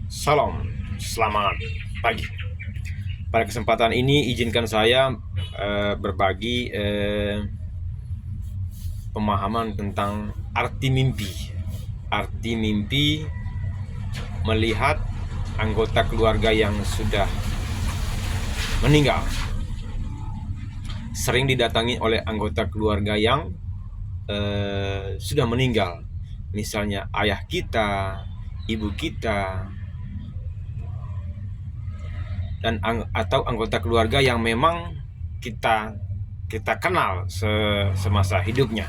Salam, selamat pagi. Pada kesempatan ini izinkan saya berbagi pemahaman tentang arti mimpi. Arti mimpi melihat anggota keluarga yang sudah meninggal. Sering didatangi oleh anggota keluarga yang sudah meninggal. Misalnya ayah kita, ibu kita, dan atau anggota keluarga yang memang kita kenal semasa hidupnya.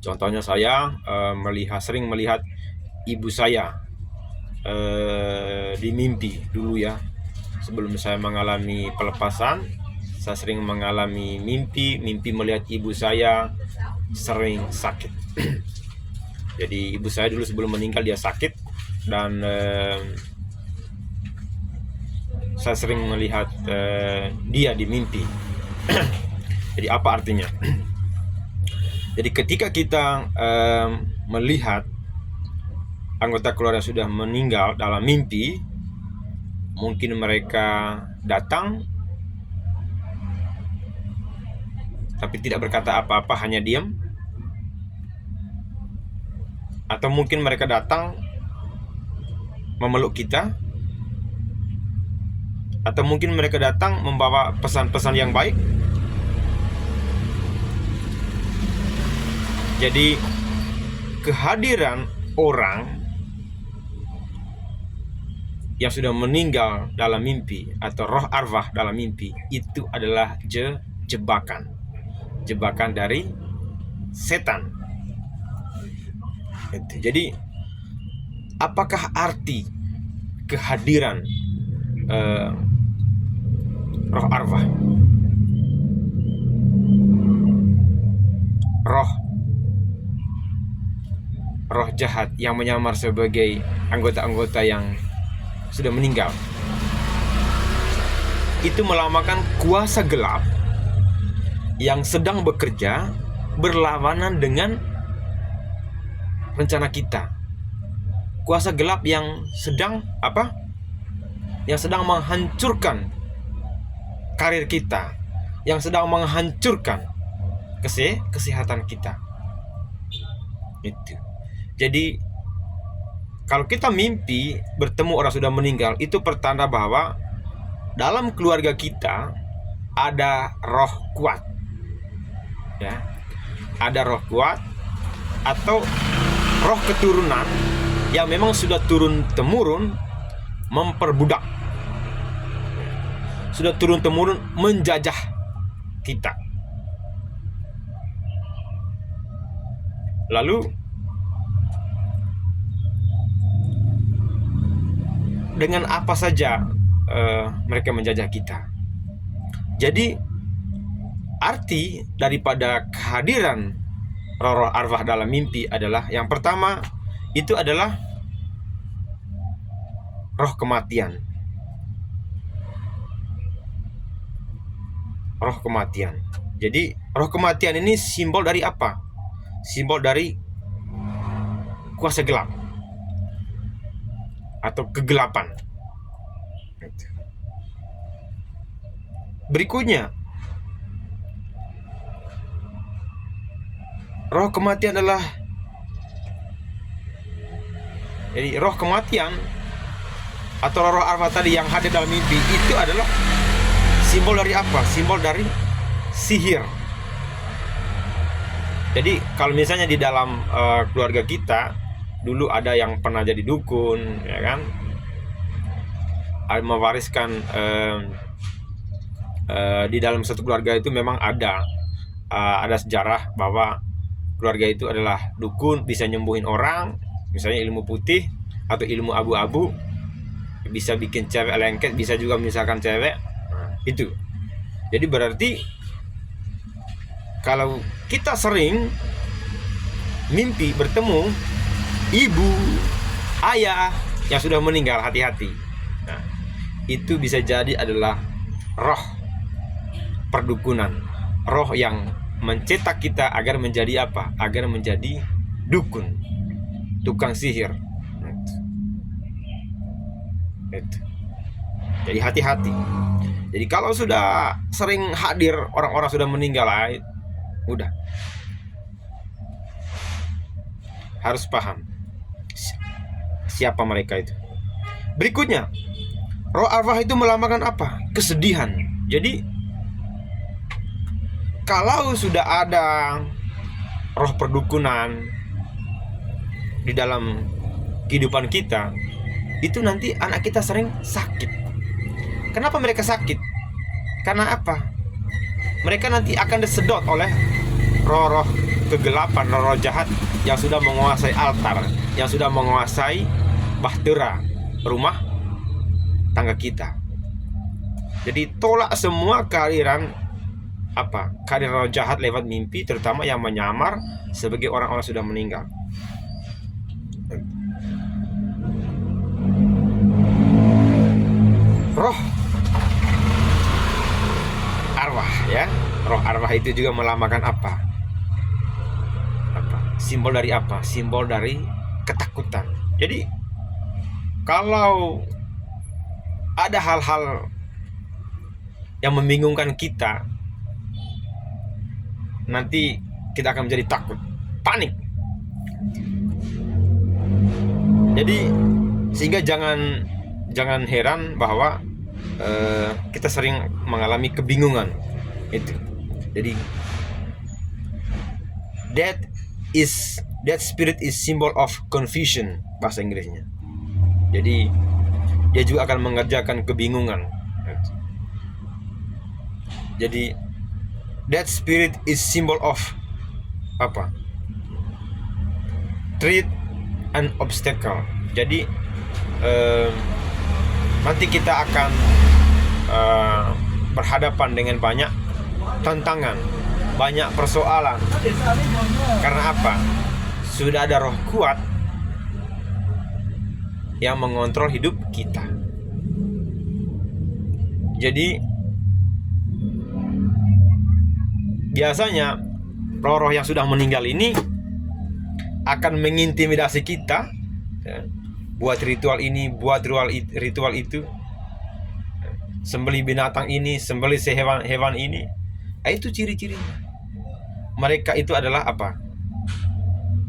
Contohnya saya sering melihat ibu saya di mimpi dulu ya. Sebelum saya mengalami pelepasan, saya sering mengalami mimpi melihat ibu saya sering sakit. Jadi ibu saya dulu sebelum meninggal dia sakit, dan saya sering melihat dia di mimpi. Jadi apa artinya? Jadi ketika kita melihat anggota keluarga sudah meninggal dalam mimpi, mungkin mereka datang tapi tidak berkata apa-apa, hanya diam. Atau mungkin mereka datang memeluk kita, atau mungkin mereka datang membawa pesan-pesan yang baik. Jadi kehadiran orang yang sudah meninggal dalam mimpi atau roh arwah dalam mimpi itu adalah jebakan dari setan. Jadi apakah arti kehadiran roh arwah, roh jahat yang menyamar sebagai anggota-anggota yang sudah meninggal? Itu melambangkan kuasa gelap yang sedang bekerja berlawanan dengan rencana kita. Kuasa gelap yang sedang Yang sedang menghancurkan karir kita, yang sedang menghancurkan kesehatan kita. Itu. Jadi kalau kita mimpi bertemu orang sudah meninggal, itu pertanda bahwa dalam keluarga kita ada roh kuat. Ya. Ada roh kuat atau roh keturunan yang memang sudah turun-temurun memperbudak, sudah turun-temurun menjajah kita. Lalu dengan apa saja mereka menjajah kita? Jadi arti daripada kehadiran roh arwah dalam mimpi adalah, yang pertama itu adalah roh kematian. Roh kematian. Jadi roh kematian ini simbol dari apa? Simbol dari kuasa gelap atau kegelapan. Berikutnya, roh kematian adalah, jadi roh kematian atau roh arwah tadi yang hadir dalam mimpi itu adalah simbol dari apa? Simbol dari sihir. Jadi kalau misalnya di dalam keluarga kita dulu ada yang pernah jadi dukun, ya kan, mewariskan di dalam satu keluarga itu memang ada sejarah bahwa keluarga itu adalah dukun, bisa nyembuhin orang, misalnya ilmu putih atau ilmu abu-abu, bisa bikin cewek lengket, bisa juga misalkan cewek. Itu. Jadi berarti kalau kita sering mimpi bertemu ibu, ayah yang sudah meninggal, hati-hati. Nah, itu bisa jadi adalah roh perdukunan, roh yang mencetak kita agar menjadi apa? Agar menjadi dukun, tukang sihir. Itu. Jadi hati-hati. Jadi kalau sudah sering hadir orang-orang sudah meninggal, udah harus paham siapa mereka itu. Berikutnya, roh arwah itu melambangkan apa? Kesedihan. Jadi kalau sudah ada roh perdukunan di dalam kehidupan kita, itu nanti anak kita sering sakit. Kenapa mereka sakit? Karena apa? Mereka nanti akan disedot oleh roh-roh kegelapan, roh-roh jahat yang sudah menguasai altar, yang sudah menguasai bahtera rumah tangga kita. Jadi tolak semua kehadiran kehadiran roh jahat lewat mimpi, terutama yang menyamar sebagai orang-orang sudah meninggal. Roh arwah, ya, roh arwah itu juga melambangkan apa? Simbol dari apa? Simbol dari ketakutan. Jadi kalau ada hal-hal yang membingungkan kita, nanti kita akan menjadi takut, panik. Jadi sehingga jangan heran bahwa kita sering mengalami kebingungan itu. Jadi that spirit is symbol of confusion, bahasa Inggrisnya. Jadi dia juga akan mengerjakan kebingungan. Jadi that spirit is symbol of threat and obstacle. Jadi nanti kita akan berhadapan dengan banyak tantangan, banyak persoalan. Karena apa? Sudah ada roh kuat yang mengontrol hidup kita. Jadi biasanya roh-roh yang sudah meninggal ini akan mengintimidasi kita, ya, buat ritual ini, buat ritual itu, sembelih binatang ini, sembelih hewan ini. Itu ciri-cirinya. Mereka itu adalah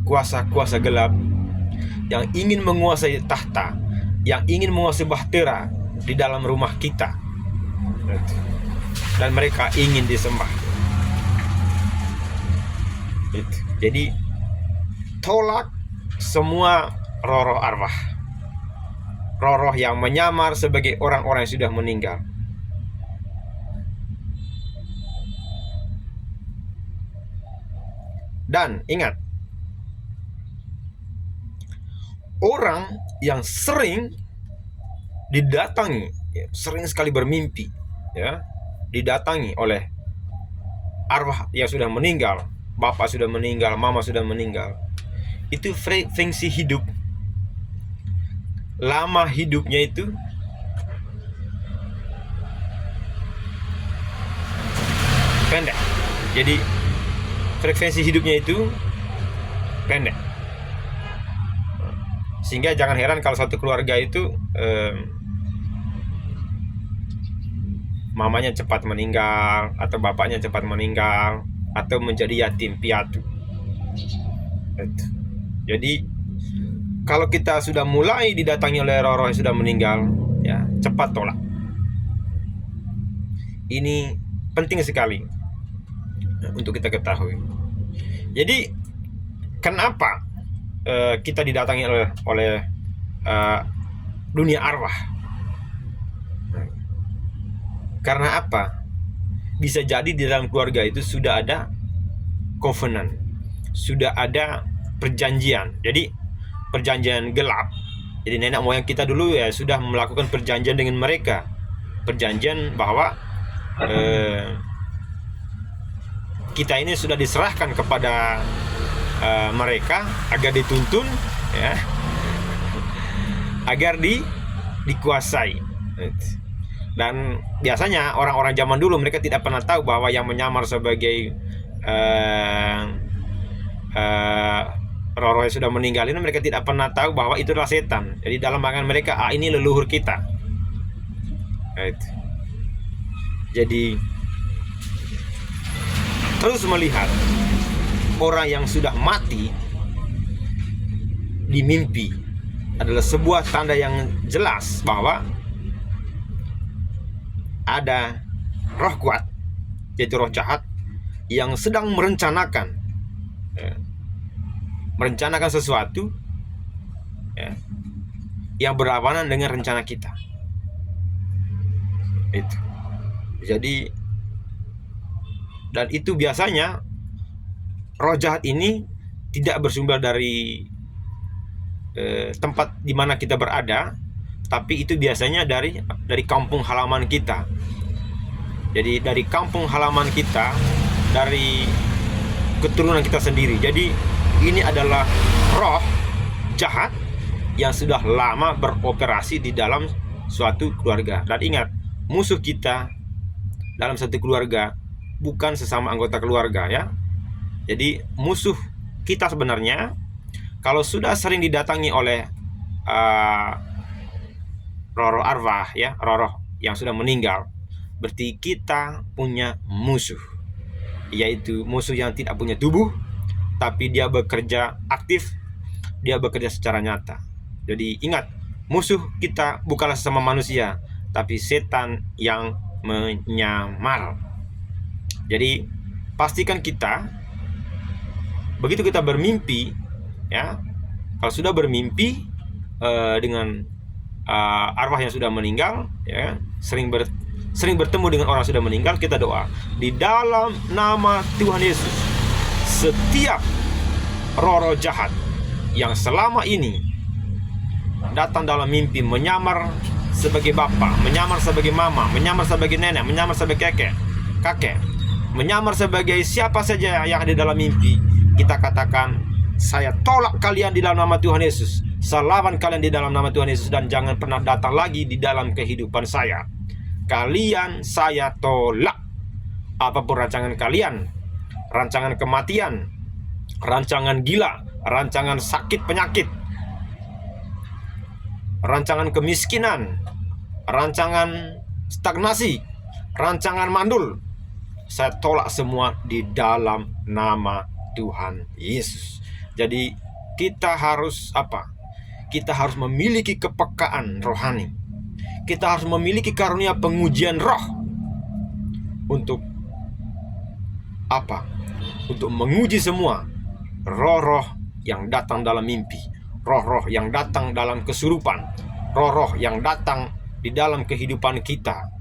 kuasa-kuasa gelap yang ingin menguasai tahta, yang ingin menguasai bahtera di dalam rumah kita, dan mereka ingin disembah. Jadi tolak semua roh-roh arwah, roh-roh yang menyamar sebagai orang-orang yang sudah meninggal. Dan ingat, orang yang sering didatangi, sering sekali bermimpi, ya, didatangi oleh arwah yang sudah meninggal, bapak sudah meninggal, mama sudah meninggal, itu frekuensi hidup, lama hidupnya itu pendek. Jadi frekuensi hidupnya itu pendek. Sehingga jangan heran kalau satu keluarga itu mamanya cepat meninggal, atau bapaknya cepat meninggal, atau menjadi yatim piatu. Jadi kalau kita sudah mulai didatangi oleh roh-roh yang sudah meninggal, ya, cepat tolak. Ini penting sekali untuk kita ketahui. Jadi kenapa kita didatangi oleh dunia arwah? Karena apa? Bisa jadi di dalam keluarga itu sudah ada covenant, sudah ada perjanjian. Jadi perjanjian gelap. Jadi nenek moyang kita dulu ya sudah melakukan perjanjian dengan mereka. Perjanjian bahwa kita ini sudah diserahkan kepada mereka agar dituntun, ya, agar dikuasai. Dan biasanya orang-orang zaman dulu mereka tidak pernah tahu bahwa yang menyamar sebagai roh-roh yang sudah meninggal ini, mereka tidak pernah tahu bahwa itu adalah setan. Jadi dalam pandangan mereka, ini leluhur kita. Itu. Jadi terus melihat orang yang sudah mati di mimpi adalah sebuah tanda yang jelas bahwa ada roh kuat, yaitu roh jahat, yang sedang merencanakan sesuatu yang berlawanan dengan rencana kita. Itu. Jadi, dan itu biasanya roh jahat ini tidak bersumber dari tempat di mana kita berada, tapi itu biasanya dari kampung halaman kita. Jadi dari kampung halaman kita, dari keturunan kita sendiri. Jadi ini adalah roh jahat yang sudah lama beroperasi di dalam suatu keluarga. Dan ingat, musuh kita dalam satu keluarga bukan sesama anggota keluarga, ya. Jadi musuh kita sebenarnya, kalau sudah sering didatangi oleh roh-roh arwah, ya, roh-roh yang sudah meninggal, berarti kita punya musuh, yaitu musuh yang tidak punya tubuh, tapi dia bekerja aktif, dia bekerja secara nyata. Jadi ingat, musuh kita bukanlah sesama manusia, tapi setan yang menyamar. Jadi pastikan kita, begitu kita bermimpi, ya, kalau sudah bermimpi dengan arwah yang sudah meninggal, ya, sering bertemu dengan orang yang sudah meninggal, kita doa di dalam nama Tuhan Yesus. Setiap roh-roh jahat yang selama ini datang dalam mimpi, menyamar sebagai bapak, menyamar sebagai mama, menyamar sebagai nenek, menyamar sebagai kakek, menyamar sebagai siapa saja yang ada dalam mimpi, kita katakan, saya tolak kalian di dalam nama Tuhan Yesus. Saya lawan kalian di dalam nama Tuhan Yesus, dan jangan pernah datang lagi di dalam kehidupan saya. Kalian saya tolak. Apapun rancangan kalian, rancangan kematian, rancangan gila, rancangan sakit penyakit, rancangan kemiskinan, rancangan stagnasi, rancangan mandul, saya tolak semua di dalam nama Tuhan Yesus. Jadi kita harus apa? Kita harus memiliki kepekaan rohani. Kita harus memiliki karunia pengujian roh. Untuk apa? Untuk menguji semua roh-roh yang datang dalam mimpi, roh-roh yang datang dalam kesurupan, roh-roh yang datang di dalam kehidupan kita.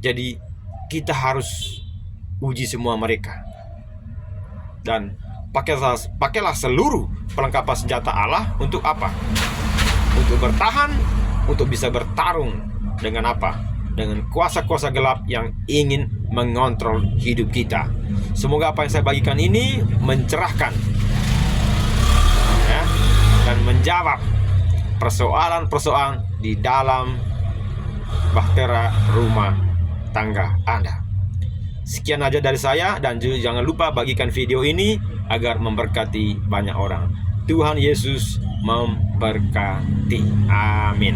Jadi kita harus uji semua mereka. Dan pakailah seluruh perlengkapan senjata Allah untuk apa? Untuk bertahan, untuk bisa bertarung dengan apa? Dengan kuasa-kuasa gelap yang ingin mengontrol hidup kita. Semoga apa yang saya bagikan ini mencerahkan, ya, dan menjawab persoalan-persoalan di dalam bahtera rumah tangga Anda. Sekian aja dari saya, dan jangan lupa bagikan video ini agar memberkati banyak orang. Tuhan Yesus memberkati. Amin.